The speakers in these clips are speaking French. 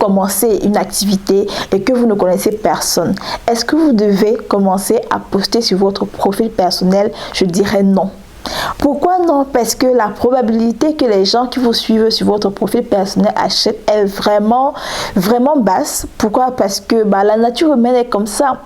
commencez une activité et que vous ne connaissez personne, est-ce que vous devez commencer à poster sur votre profil personnel? Je dirais non. Pourquoi non? Parce que la probabilité que les gens qui vous suivent sur votre profil personnel achètent est vraiment basse. Pourquoi? Parce que la nature humaine est comme ça.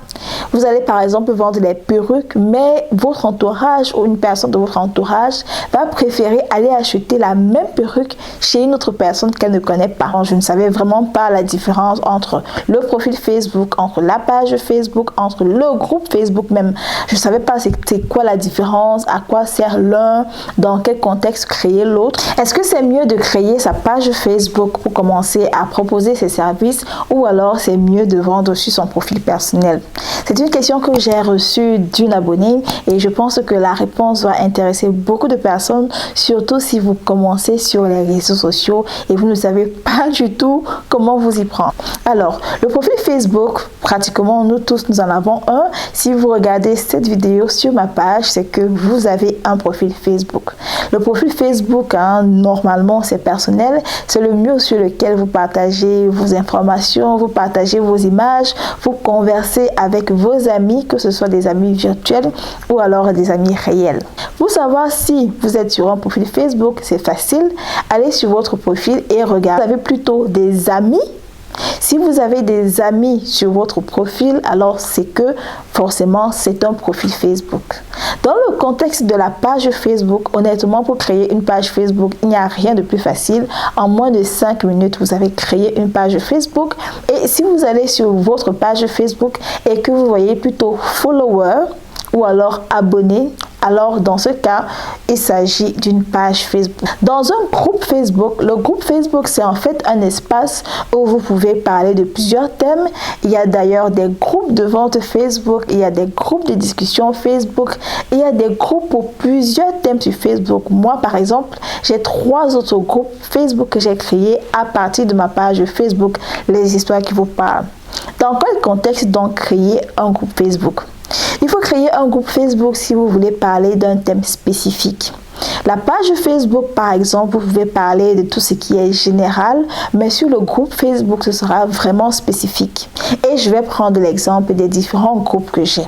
Vous allez par exemple vendre des perruques, mais votre entourage ou une personne de votre entourage va préférer aller acheter la même perruque chez une autre personne qu'elle ne connaît pas. Je ne savais vraiment pas la différence entre le profil Facebook, entre la page Facebook, entre le groupe Facebook même. Je ne savais pas c'est quoi la différence, à quoi sert l'un, dans quel contexte créer l'autre. Est-ce que c'est mieux de créer sa page Facebook pour commencer à proposer ses services ou alors c'est mieux de vendre sur son profil personnel? C'est une question que j'ai reçue d'une abonnée et je pense que la réponse va intéresser beaucoup de personnes, surtout si vous commencez sur les réseaux sociaux et vous ne savez pas du tout comment vous y prendre. Alors, le profil Facebook, pratiquement nous tous nous en avons un. Si vous regardez cette vidéo sur ma page, c'est que vous avez un profil Facebook. Le profil Facebook, normalement c'est personnel, c'est le mur sur lequel vous partagez vos informations, vous partagez vos images, vous conversez avec vos amis, que ce soit des amis virtuels ou alors des amis réels. Pour savoir si vous êtes sur un profil Facebook, c'est facile. Allez sur votre profil et regardez. Vous avez plutôt des amis. Si vous avez des amis sur votre profil, alors c'est que forcément c'est un profil Facebook. Dans le contexte de la page Facebook, honnêtement, pour créer une page Facebook, il n'y a rien de plus facile. En moins de 5 minutes, vous avez créé une page Facebook. Et si vous allez sur votre page Facebook et que vous voyez plutôt follower ou alors abonné, alors dans ce cas, il s'agit d'une page Facebook. Dans un groupe Facebook, le groupe Facebook, c'est en fait un espace où vous pouvez parler de plusieurs thèmes. Il y a d'ailleurs des groupes de vente Facebook, il y a des groupes de discussion Facebook, il y a des groupes pour plusieurs thèmes sur Facebook. Moi, par exemple, j'ai 3 autres groupes Facebook que j'ai créés à partir de ma page Facebook, les histoires qui vous parlent. Dans quel contexte donc créer un groupe Facebook? Il faut créer un groupe Facebook si vous voulez parler d'un thème spécifique. La page Facebook, par exemple, vous pouvez parler de tout ce qui est général, mais sur le groupe Facebook, ce sera vraiment spécifique. Et je vais prendre l'exemple des différents groupes que j'ai.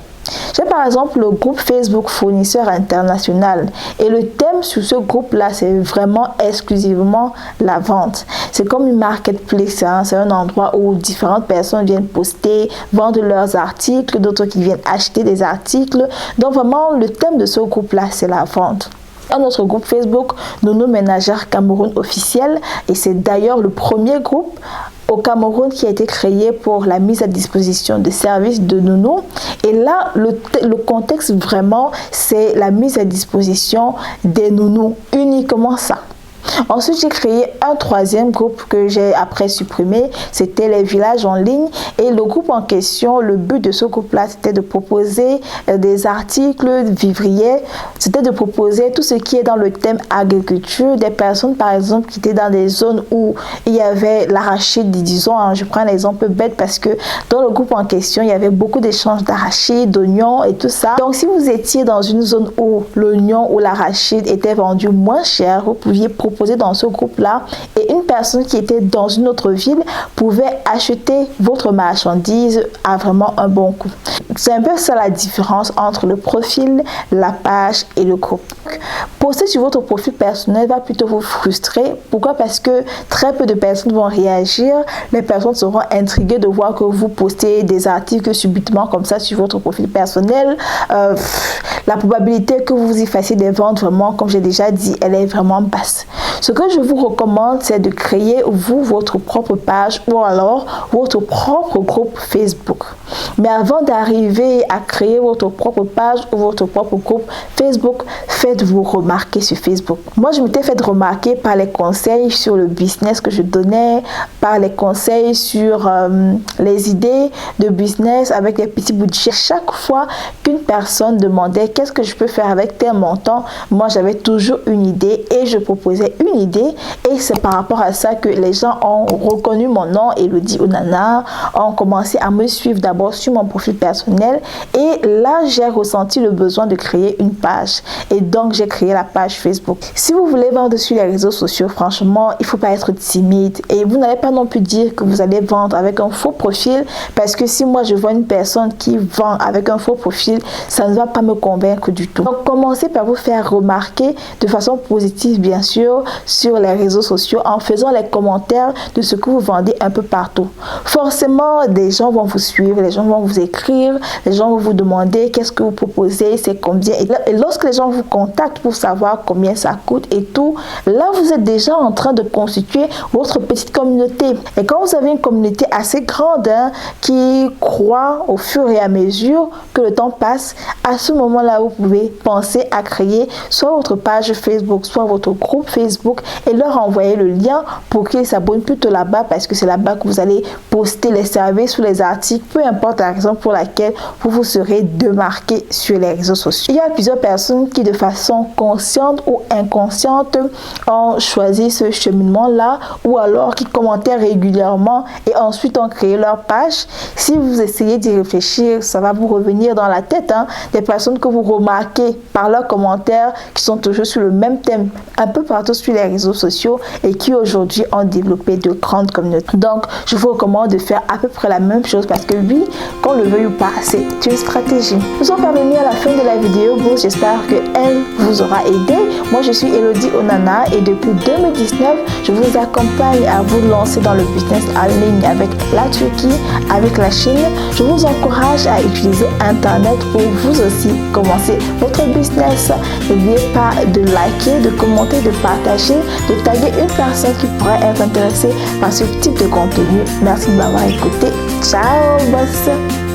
J'ai par exemple le groupe Facebook fournisseur international et le thème sur ce groupe-là, c'est vraiment exclusivement la vente. C'est comme une marketplace, c'est un endroit où différentes personnes viennent poster, vendre leurs articles, d'autres qui viennent acheter des articles. Donc vraiment, le thème de ce groupe-là, c'est la vente. Un autre groupe Facebook, Nounou Ménagère Cameroun officiel, et c'est d'ailleurs le premier groupe au Cameroun qui a été créé pour la mise à disposition de services de nounou. Et là, le contexte vraiment, c'est la mise à disposition des nounous, uniquement ça. Ensuite, j'ai créé un 3e groupe que j'ai après supprimé, c'était les villages en ligne. Et le groupe en question, le but de ce groupe-là, c'était de proposer des articles vivriers, c'était de proposer tout ce qui est dans le thème agriculture, des personnes par exemple qui étaient dans des zones où il y avait l'arachide, disons, je prends un exemple bête parce que dans le groupe en question, il y avait beaucoup d'échanges d'arachide, d'oignons et tout ça. Donc, si vous étiez dans une zone où l'oignon ou l'arachide était vendu moins cher, vous pouviez proposer dans ce groupe-là et une personne qui était dans une autre ville pouvait acheter votre marchandise à vraiment un bon coût. C'est un peu ça la différence entre le profil, la page et le groupe. Poster sur votre profil personnel va plutôt vous frustrer. Pourquoi? Parce que très peu de personnes vont réagir. Les personnes seront intriguées de voir que vous postez des articles subitement comme ça sur votre profil personnel. La probabilité que vous y fassiez des ventes, vraiment, comme j'ai déjà dit, elle est vraiment basse. Ce que je vous recommande, c'est de créer vous votre propre page ou alors votre propre groupe Facebook. Mais avant d'arriver à créer votre propre page ou votre propre groupe Facebook, faites-vous remarquer sur Facebook. Moi, je m'étais fait remarquer par les conseils sur le business que je donnais, par les conseils sur les idées de business avec des petits budgets. Chaque fois qu'une personne demandait qu'est-ce que je peux faire avec tel montant, moi, j'avais toujours une idée et je proposais une une idée et c'est par rapport à ça que les gens ont reconnu mon nom, Elodie Onana, ont commencé à me suivre d'abord sur mon profil personnel et là j'ai ressenti le besoin de créer une page et donc j'ai créé la page Facebook. Si vous voulez vendre sur les réseaux sociaux, franchement, il ne faut pas être timide et vous n'allez pas non plus dire que vous allez vendre avec un faux profil parce que si moi je vois une personne qui vend avec un faux profil, ça ne va pas me convaincre du tout. Donc commencez par vous faire remarquer de façon positive bien sûr sur les réseaux sociaux en faisant les commentaires de ce que vous vendez un peu partout. Forcément, des gens vont vous suivre, les gens vont vous écrire, les gens vont vous demander qu'est-ce que vous proposez, c'est combien. Et lorsque les gens vous contactent pour savoir combien ça coûte et tout, là vous êtes déjà en train de constituer votre petite communauté. Et quand vous avez une communauté assez grande qui croît au fur et à mesure que le temps passe, à ce moment-là vous pouvez penser à créer soit votre page Facebook, soit votre groupe Facebook et leur envoyer le lien pour qu'ils s'abonnent plutôt là-bas parce que c'est là-bas que vous allez poster les services ou les articles, peu importe la raison pour laquelle vous vous serez démarqué sur les réseaux sociaux. Il y a plusieurs personnes qui de façon consciente ou inconsciente ont choisi ce cheminement-là ou alors qui commentaient régulièrement et ensuite ont créé leur page. Si vous essayez d'y réfléchir, ça va vous revenir dans la tête. Des personnes que vous remarquez par leurs commentaires qui sont toujours sur le même thème un peu partout sur les réseaux sociaux et qui aujourd'hui ont développé de grandes communautés. Donc, je vous recommande de faire à peu près la même chose parce que oui, qu'on le veuille ou pas, c'est une stratégie. Nous sommes parvenus à la fin de la vidéo. Bon, j'espère qu'elle vous aura aidé. Moi, je suis Elodie Onana et depuis 2019, je vous accompagne à vous lancer dans le business en ligne avec la Turquie, avec la Chine. Je vous encourage à utiliser Internet pour vous aussi commencer votre business. N'oubliez pas de liker, de commenter, de partager, de taguer une personne qui pourrait être intéressée par ce type de contenu. Merci de m'avoir écouté. Ciao, boss!